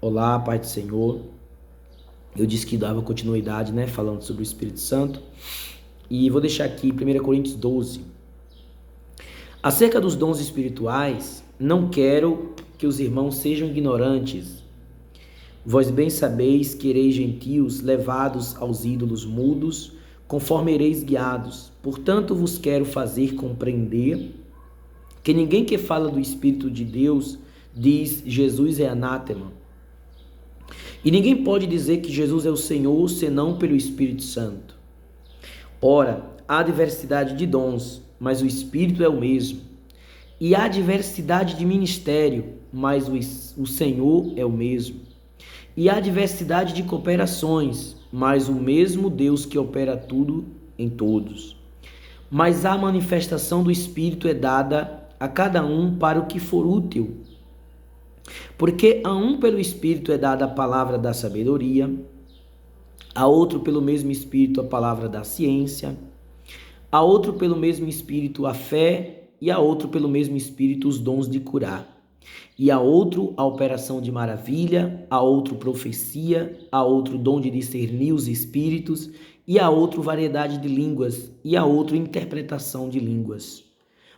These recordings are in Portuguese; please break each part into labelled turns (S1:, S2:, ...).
S1: Olá, Pai do Senhor. Eu disse que dava continuidade, né, falando sobre o Espírito Santo. E vou deixar aqui 1 Coríntios 12. Acerca dos dons espirituais, não quero que os irmãos sejam ignorantes. Vós bem sabeis que ireis gentios levados aos ídolos mudos, conforme ireis guiados. Portanto, vos quero fazer compreender que ninguém que fala do Espírito de Deus diz Jesus é anátema. E ninguém pode dizer que Jesus é o Senhor senão pelo Espírito Santo. Ora, há diversidade de dons, mas o Espírito é o mesmo. E há diversidade de ministério, mas o Senhor é o mesmo. E há diversidade de cooperações, mas o mesmo Deus que opera tudo em todos. Mas a manifestação do Espírito é dada a cada um para o que for útil. Porque a um pelo Espírito é dada a palavra da sabedoria, a outro pelo mesmo Espírito a palavra da ciência, a outro pelo mesmo Espírito a fé, e a outro pelo mesmo Espírito os dons de curar, e a outro a operação de maravilha, a outro profecia, a outro dom de discernir os espíritos, e a outro variedade de línguas, e a outro interpretação de línguas.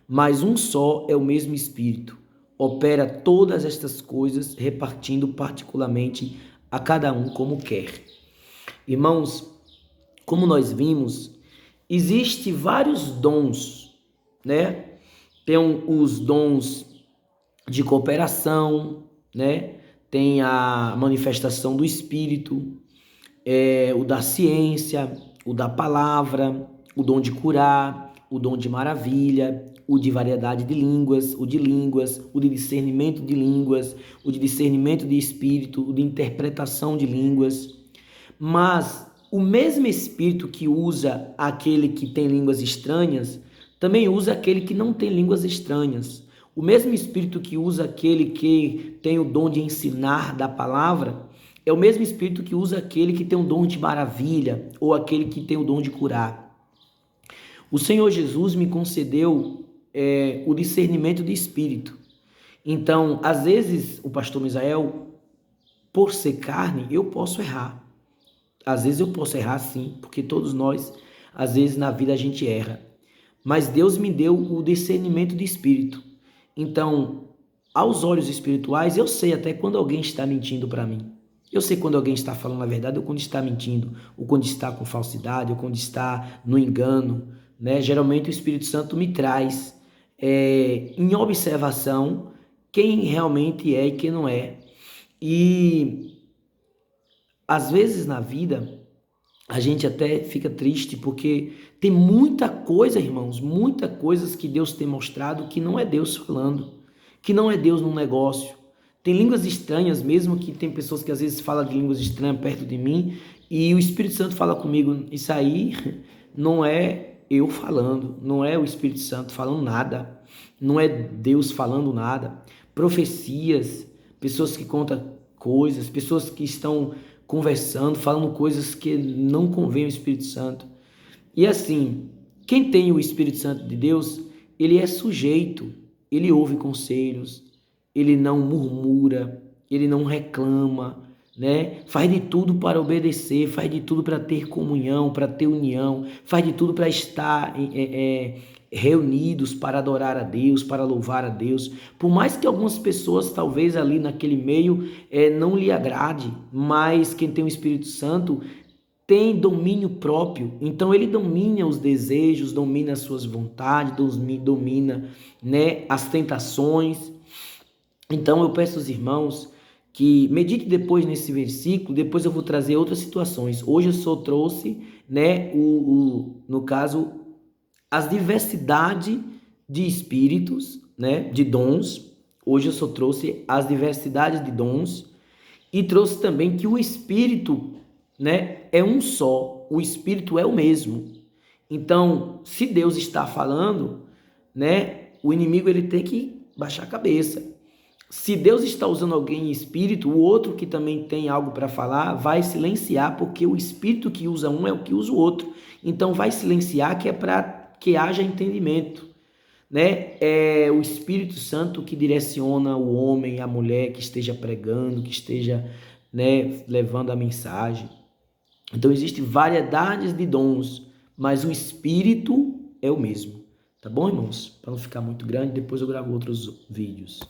S1: Mas um só é o mesmo Espírito, opera todas estas coisas, repartindo particularmente a cada um como quer. Irmãos, como nós vimos, existe vários dons, né? Tem os dons de cooperação, né? Tem a manifestação do Espírito, o da ciência, o da palavra, o dom de curar, o dom de maravilha, o de variedade de línguas, o de discernimento de línguas, o de discernimento de espírito, o de interpretação de línguas. Mas o mesmo Espírito que usa aquele que tem línguas estranhas, também usa aquele que não tem línguas estranhas. O mesmo Espírito que usa aquele que tem o dom de ensinar da palavra, é o mesmo Espírito que usa aquele que tem o dom de maravilha, ou aquele que tem o dom de curar. O Senhor Jesus me concedeu o discernimento de espírito. Então, às vezes, o pastor Misael, por ser carne, eu posso errar. Às vezes eu posso errar sim, porque todos nós, às vezes na vida a gente erra. Mas Deus me deu o discernimento de espírito. Então, aos olhos espirituais, eu sei até quando alguém está mentindo para mim. Eu sei quando alguém está falando a verdade ou quando está mentindo, ou quando está com falsidade, ou quando está no engano, né? Geralmente o Espírito Santo me traz em observação quem realmente é e quem não é. E às vezes na vida a gente até fica triste porque tem muita coisa, irmãos, muita coisas que Deus tem mostrado que não é Deus falando, que não é Deus num negócio. Tem línguas estranhas, mesmo que tem pessoas que às vezes falam de línguas estranhas perto de mim e o Espírito Santo fala comigo, isso aí não é eu falando, não é o Espírito Santo falando nada, não é Deus falando nada. Profecias, pessoas que contam coisas, pessoas que estão conversando, falando coisas que não convém ao Espírito Santo. E assim, quem tem o Espírito Santo de Deus, ele é sujeito, ele ouve conselhos, ele não murmura, ele não reclama, né? Faz de tudo para obedecer, faz de tudo para ter comunhão, para ter união, faz de tudo para estar reunidos para adorar a Deus, para louvar a Deus. Por mais que algumas pessoas, talvez ali naquele meio, não lhe agrade, mas quem tem o Espírito Santo tem domínio próprio, então ele domina os desejos, domina as suas vontades, domina, né, as tentações. Então eu peço aos irmãos que medite depois nesse versículo, depois eu vou trazer outras situações. Hoje eu só trouxe, né, no caso, as diversidades de espíritos, né, de dons. Hoje eu só trouxe as diversidades de dons e trouxe também que o Espírito, né, é um só, o Espírito é o mesmo. Então, se Deus está falando, né, o inimigo ele tem que baixar a cabeça. Se Deus está usando alguém em espírito, o outro que também tem algo para falar vai silenciar, porque o espírito que usa um é o que usa o outro. Então vai silenciar, que é para que haja entendimento, né? É o Espírito Santo que direciona o homem, a mulher que esteja pregando, que esteja, né, levando a mensagem. Então existem variedades de dons, mas o Espírito é o mesmo. Tá bom, irmãos? Para não ficar muito grande, depois eu gravo outros vídeos.